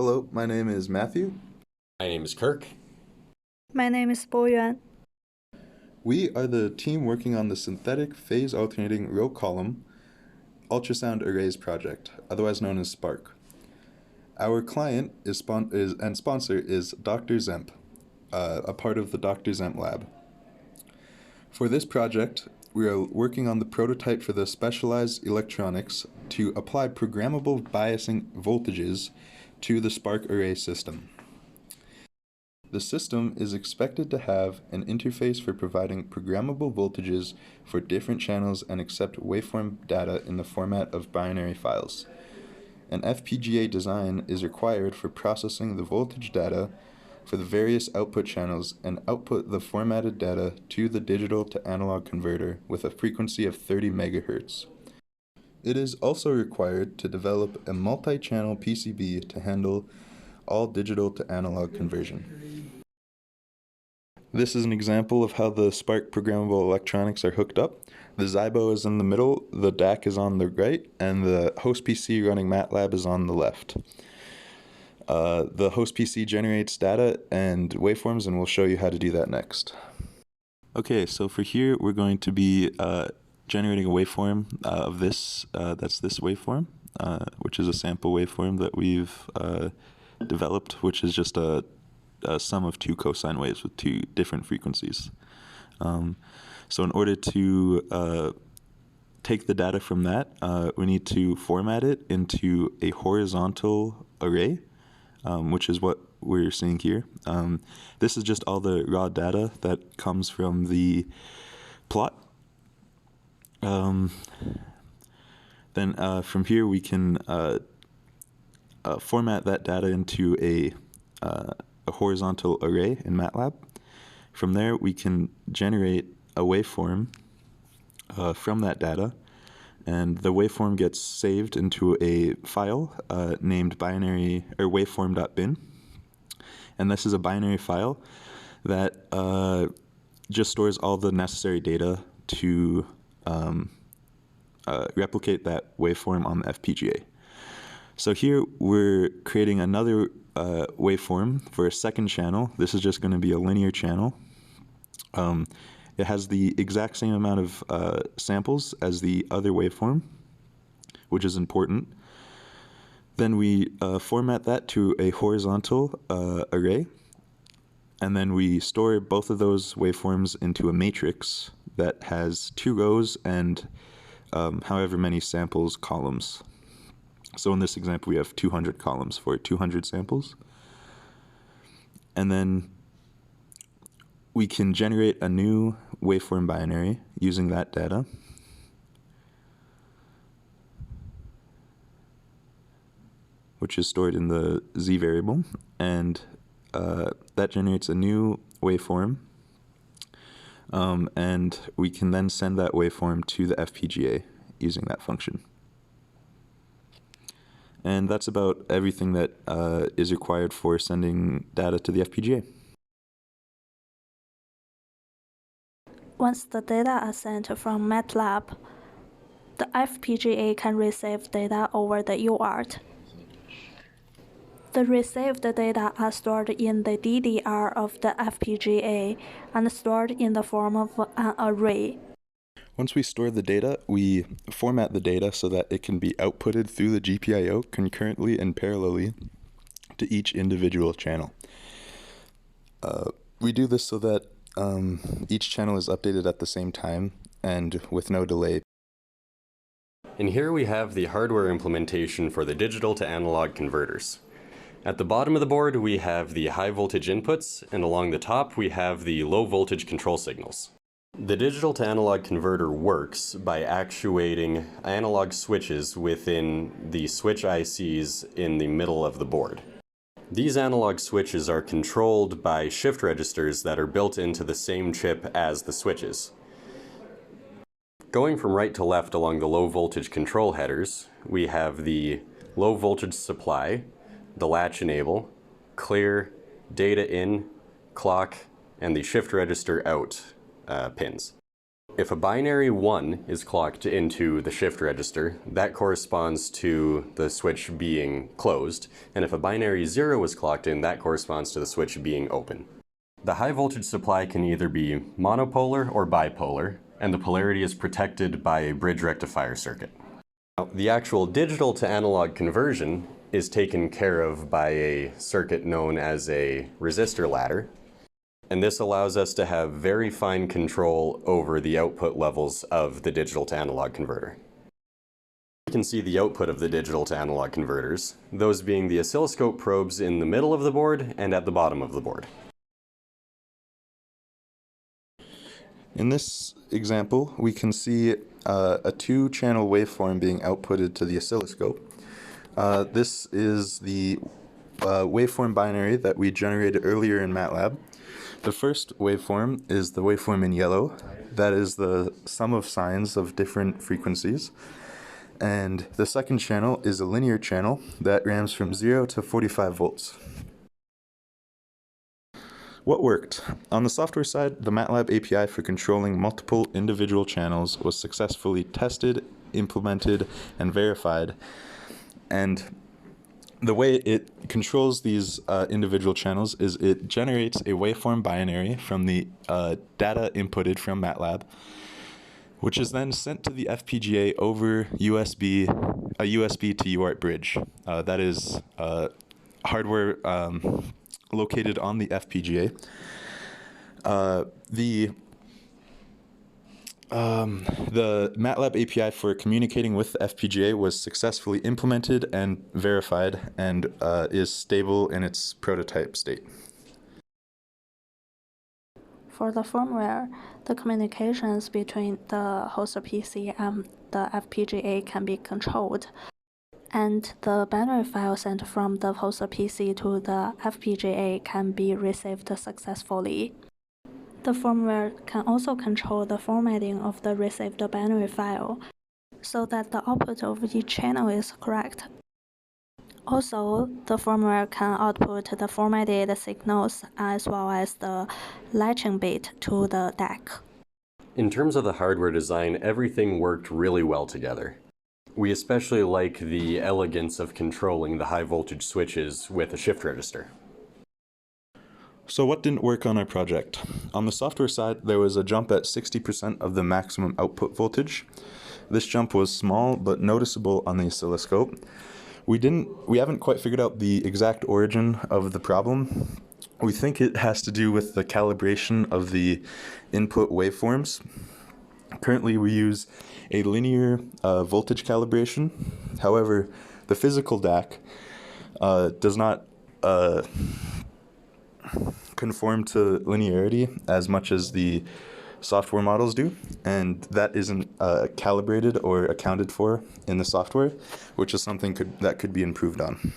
Hello, my name is Matthew. My name is Kirk. My name is Boyuan. We are the team working on the synthetic phase alternating Row-Col ultrasound arrays project, otherwise known as SPARC. Our client and sponsor is Dr. Zemp, a part of the Dr. Zemp lab. For this project, we are working on the prototype for the specialized electronics to apply programmable biasing voltages to the SPARC array system. The system is expected to have an interface for providing programmable voltages for different channels and accept waveform data in the format of binary files. An FPGA design is required for processing the voltage data for the various output channels and output the formatted data to the digital to analog converter with a frequency of 30 MHz. It is also required to develop a multi-channel PCB to handle all digital to analog conversion. This is an example of how the SPARC programmable electronics are hooked up. The Zybo is in the middle, the DAC is on the right, and the host PC running MATLAB is on the left. The host PC generates data and waveforms, and we'll show you how to do that next. Okay, so for here, we're going to be generating a waveform of this, that's this waveform, which is a sample waveform that we've developed, which is just a sum of two cosine waves with two different frequencies. So in order to take the data from that, we need to format it into a horizontal array, which is what we're seeing here. This is just all the raw data that comes from the plot. Then from here we can format that data into a horizontal array in MATLAB. From there we can generate a waveform from that data, and the waveform gets saved into a file named binary or waveform.bin, and this is a binary file that just stores all the necessary data to replicate that waveform on the FPGA. So here we're creating another waveform for a second channel. This is just going to be a linear channel. It has the exact same amount of samples as the other waveform, which is important. Then we format that to a horizontal array, and then we store both of those waveforms into a matrix that has 2 rows and however many samples columns. So in this example, we have 200 columns for 200 samples. And then we can generate a new waveform binary using that data. Which is stored in the Z variable. And that generates a new waveform. And we can then send that waveform to the FPGA using that function. And that's about everything that is required for sending data to the FPGA. Once the data are sent from MATLAB, the FPGA can receive data over the UART. The received data are stored in the DDR of the FPGA and stored in the form of an array. Once we store the data, we format the data so that it can be outputted through the GPIO concurrently and parallelly to each individual channel. We do this so that each channel is updated at the same time and with no delay. And here we have the hardware implementation for the digital to analog converters. At the bottom of the board we have the high voltage inputs, and along the top we have the low voltage control signals. The digital to analog converter works by actuating analog switches within the switch ICs in the middle of the board. These analog switches are controlled by shift registers that are built into the same chip as the switches. Going from right to left along the low voltage control headers, we have the low voltage supply, the latch enable, clear, data in, clock, and the shift register out pins. If a binary 1 is clocked into the shift register, that corresponds to the switch being closed, and if a binary 0 is clocked in, that corresponds to the switch being open. The high voltage supply can either be monopolar or bipolar, and the polarity is protected by a bridge rectifier circuit. Now, the actual digital to analog conversion is taken care of by a circuit known as a resistor ladder, and this allows us to have very fine control over the output levels of the digital to analog converter. You can see the output of the digital to analog converters, those being the oscilloscope probes in the middle of the board and at the bottom of the board. In this example, we can see a two-channel waveform being outputted to the oscilloscope. This is the waveform binary that we generated earlier in MATLAB. The first waveform is the waveform in yellow. That is the sum of sines of different frequencies. And the second channel is a linear channel that ramps from 0 to 45 volts. What worked? On the software side, the MATLAB API for controlling multiple individual channels was successfully tested, implemented, and verified. And the way it controls these individual channels is it generates a waveform binary from the data inputted from MATLAB, which is then sent to the FPGA over a USB to UART bridge. That is hardware located on the FPGA. The MATLAB API for communicating with the FPGA was successfully implemented and verified and is stable in its prototype state. For the firmware, the communications between the host PC and the FPGA can be controlled, and the binary file sent from the host PC to the FPGA can be received successfully. The firmware can also control the formatting of the received binary file so that the output of each channel is correct. Also, the firmware can output the formatted signals as well as the latching bit to the DAC. In terms of the hardware design, everything worked really well together. We especially like the elegance of controlling the high voltage switches with a shift register. So what didn't work on our project? On the software side, there was a jump at 60% of the maximum output voltage. This jump was small but noticeable on the oscilloscope. We haven't quite figured out the exact origin of the problem. We think it has to do with the calibration of the input waveforms. Currently we use a linear voltage calibration. However, the physical DAC does not conform to linearity as much as the software models do, and that isn't calibrated or accounted for in the software, which is something that could be improved on.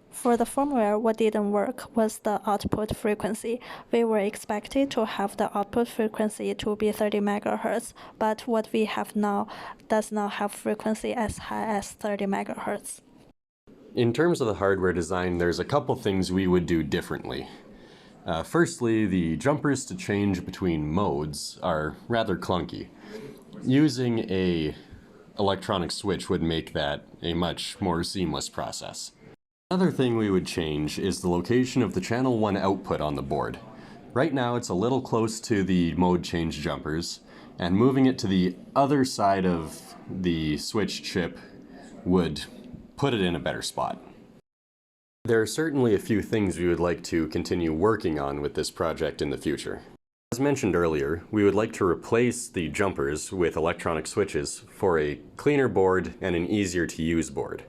For the firmware, what didn't work was the output frequency. We were expected to have the output frequency to be 30 MHz, but what we have now does not have frequency as high as 30 MHz. In terms of the hardware design, there's a couple things we would do differently. Firstly, the jumpers to change between modes are rather clunky. Using an electronic switch would make that a much more seamless process. Another thing we would change is the location of the channel 1 output on the board. Right now it's a little close to the mode change jumpers, and moving it to the other side of the switch chip would put it in a better spot. There are certainly a few things we would like to continue working on with this project in the future. As mentioned earlier, we would like to replace the jumpers with electronic switches for a cleaner board and an easier to use board.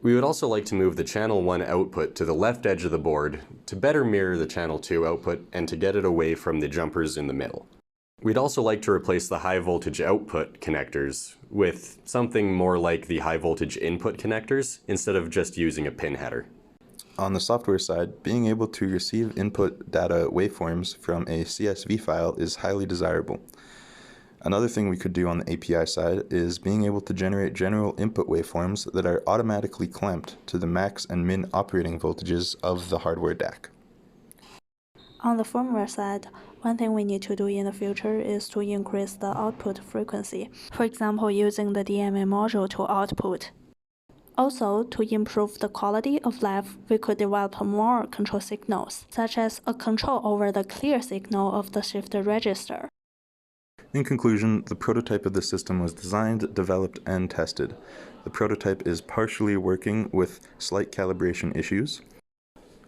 We would also like to move the channel 1 output to the left edge of the board to better mirror the channel 2 output and to get it away from the jumpers in the middle. We'd also like to replace the high voltage output connectors with something more like the high voltage input connectors instead of just using a pin header. On the software side, being able to receive input data waveforms from a CSV file is highly desirable. Another thing we could do on the API side is being able to generate general input waveforms that are automatically clamped to the max and min operating voltages of the hardware DAC. On the firmware side, One thing we need to do in the future is to increase the output frequency, for example, using the DMA module to output. Also, to improve the quality of life, we could develop more control signals, such as a control over the clear signal of the shifter register. In conclusion, the prototype of the system was designed, developed, and tested. The prototype is partially working with slight calibration issues.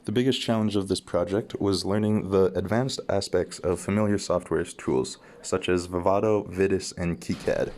The biggest challenge of this project was learning the advanced aspects of familiar software tools, such as Vivado, Vidis, and KiCad.